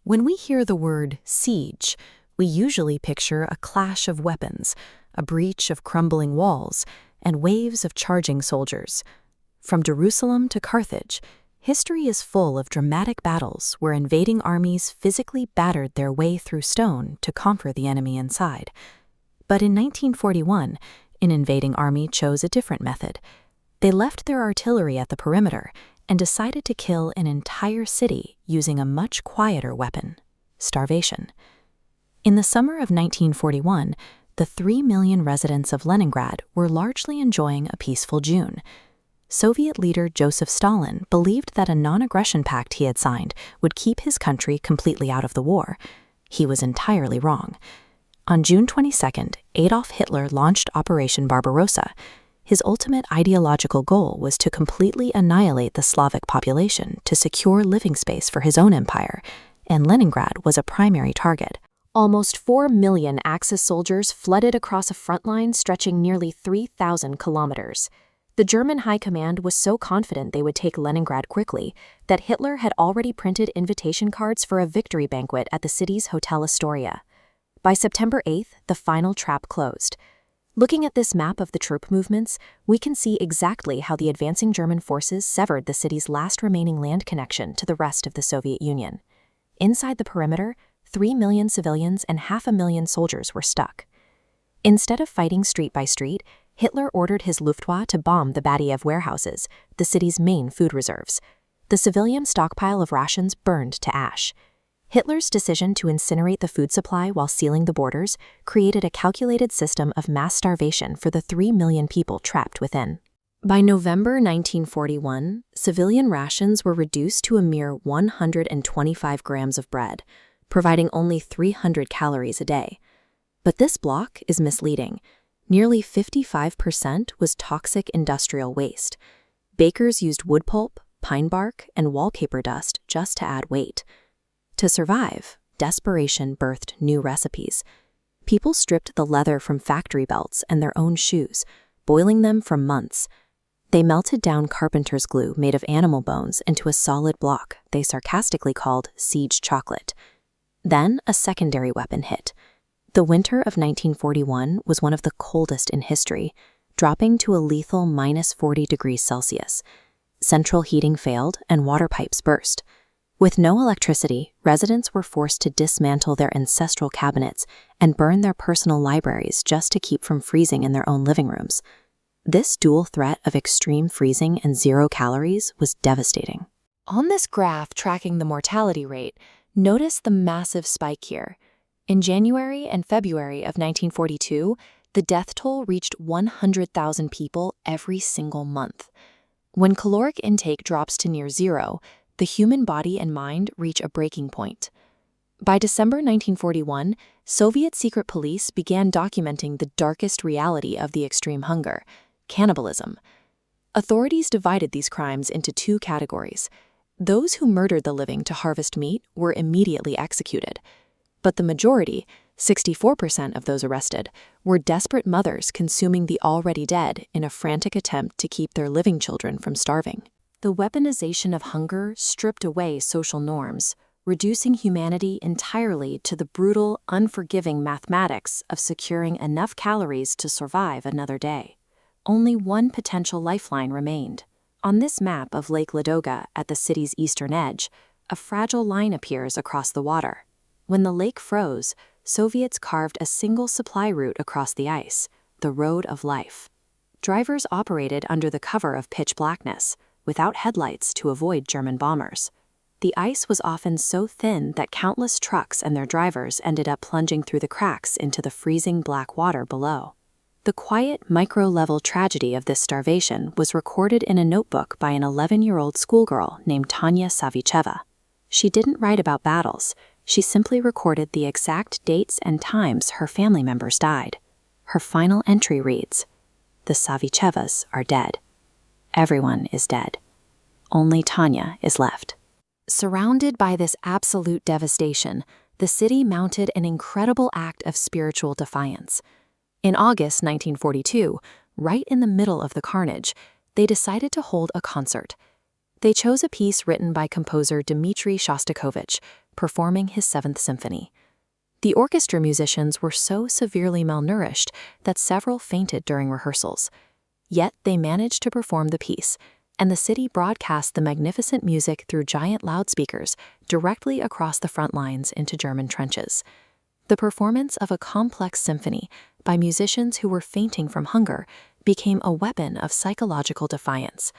When we hear the word siege, we usually picture a clash of weapons, a breach of crumbling walls, and waves of charging soldiers. From Jerusalem to Carthage, history is full of dramatic battles where invading armies physically battered their way through stone to conquer the enemy inside. But in 1941, an invading army chose a different method. They left their artillery at the perimeter and decided to kill an entire city using a much quieter weapon: starvation. In the summer of 1941, the 3 million residents of Leningrad were largely enjoying a peaceful June. Soviet leader Joseph Stalin believed that a non-aggression pact he had signed would keep his country completely out of the war. He was entirely wrong. On June 22nd, Adolf Hitler launched Operation Barbarossa. His ultimate ideological goal was to completely annihilate the Slavic population to secure living space for his own empire, and Leningrad was a primary target. Almost 4 million Axis soldiers flooded across a front line stretching nearly 3,000 kilometers. The German high command was so confident they would take Leningrad quickly that Hitler had already printed invitation cards for a victory banquet at the city's Hotel Astoria. By September 8th, the final trap closed. Looking at this map of the troop movements, we can see exactly how the advancing German forces severed the city's last remaining land connection to the rest of the Soviet Union. Inside the perimeter, 3 million civilians and 500,000 soldiers were stuck. Instead of fighting street by street, Hitler ordered his Luftwaffe to bomb the Badiev warehouses, the city's main food reserves. The civilian stockpile of rations burned to ash. Hitler's decision to incinerate the food supply while sealing the borders created a calculated system of mass starvation for the 3 million people trapped within. By November 1941, civilian rations were reduced to a mere 125 grams of bread, providing only 300 calories a day. But this block is misleading. Nearly 55% was toxic industrial waste. Bakers used wood pulp, pine bark, and wallpaper dust just to add weight. To survive, desperation birthed new recipes. People stripped the leather from factory belts and their own shoes, boiling them for months. They melted down carpenter's glue made of animal bones into a solid block they sarcastically called siege chocolate. Then a secondary weapon hit. The winter of 1941 was one of the coldest in history, dropping to a lethal minus 40 degrees Celsius. Central heating failed and water pipes burst. With no electricity, residents were forced to dismantle their ancestral cabinets and burn their personal libraries just to keep from freezing in their own living rooms. This dual threat of extreme freezing and 0 calories was devastating. On this graph tracking the mortality rate, notice the massive spike here. In January and February of 1942, the death toll reached 100,000 people every single month. When caloric intake drops to near 0, the human body and mind reach a breaking point. By December 1941, Soviet secret police began documenting the darkest reality of the extreme hunger: cannibalism. Authorities divided these crimes into 2 categories. Those who murdered the living to harvest meat were immediately executed. But the majority, 64% of those arrested, were desperate mothers consuming the already dead in a frantic attempt to keep their living children from starving. The weaponization of hunger stripped away social norms, reducing humanity entirely to the brutal, unforgiving mathematics of securing enough calories to survive another day. Only one potential lifeline remained. On this map of Lake Ladoga at the city's eastern edge, a fragile line appears across the water. When the lake froze, Soviets carved a single supply route across the ice, the Road of Life. Drivers operated under the cover of pitch blackness, without headlights to avoid German bombers. The ice was often so thin that countless trucks and their drivers ended up plunging through the cracks into the freezing black water below. The quiet, micro-level tragedy of this starvation was recorded in a notebook by an 11-year-old schoolgirl named Tanya Savicheva. She didn't write about battles. She simply recorded the exact dates and times her family members died. Her final entry reads, "The Savichevas are dead. Everyone is dead. Only Tanya is left." Surrounded by this absolute devastation, the city mounted an incredible act of spiritual defiance. In August 1942, right in the middle of the carnage, they decided to hold a concert. They chose a piece written by composer Dmitri Shostakovich, performing his Seventh Symphony. The orchestra musicians were so severely malnourished that several fainted during rehearsals. Yet they managed to perform the piece, and the city broadcast the magnificent music through giant loudspeakers directly across the front lines into German trenches. The performance of a complex symphony by musicians who were fainting from hunger became a weapon of psychological defiance.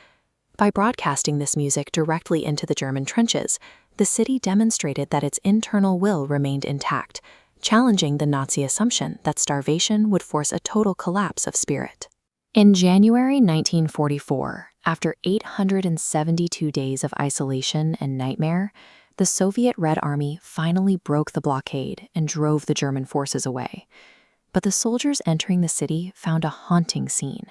By broadcasting this music directly into the German trenches, the city demonstrated that its internal will remained intact, challenging the Nazi assumption that starvation would force a total collapse of spirit. In January 1944, after 872 days of isolation and nightmare, the Soviet Red Army finally broke the blockade and drove the German forces away. But the soldiers entering the city found a haunting scene.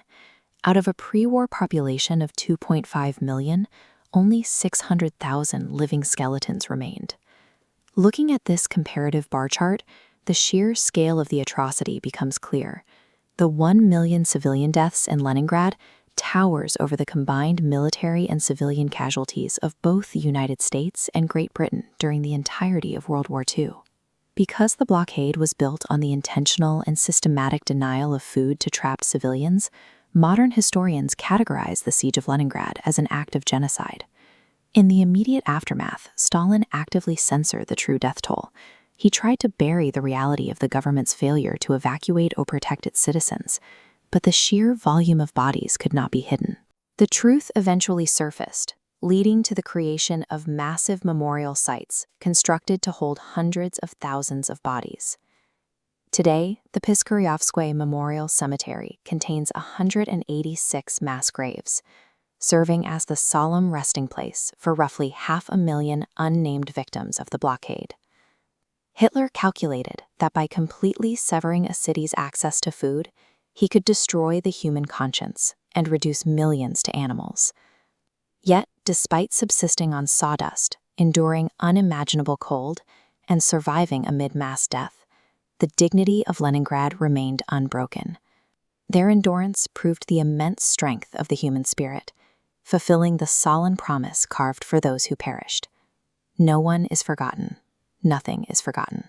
Out of a pre-war population of 2.5 million, only 600,000 living skeletons remained. Looking at this comparative bar chart, the sheer scale of the atrocity becomes clear. The 1 million civilian deaths in Leningrad towers over the combined military and civilian casualties of both the United States and Great Britain during the entirety of World War II. Because the blockade was built on the intentional and systematic denial of food to trapped civilians, modern historians categorize the Siege of Leningrad as an act of genocide. In the immediate aftermath, Stalin actively censored the true death toll. He tried to bury the reality of the government's failure to evacuate or protect its citizens, but the sheer volume of bodies could not be hidden. The truth eventually surfaced, leading to the creation of massive memorial sites constructed to hold hundreds of thousands of bodies. Today, the Piskaryovskoye Memorial Cemetery contains 186 mass graves, serving as the solemn resting place for roughly 500,000 unnamed victims of the blockade. Hitler calculated that by completely severing a city's access to food, he could destroy the human conscience and reduce millions to animals. Yet, despite subsisting on sawdust, enduring unimaginable cold, and surviving amid mass death, the dignity of Leningrad remained unbroken. Their endurance proved the immense strength of the human spirit, fulfilling the solemn promise carved for those who perished. No one is forgotten. Nothing is forgotten.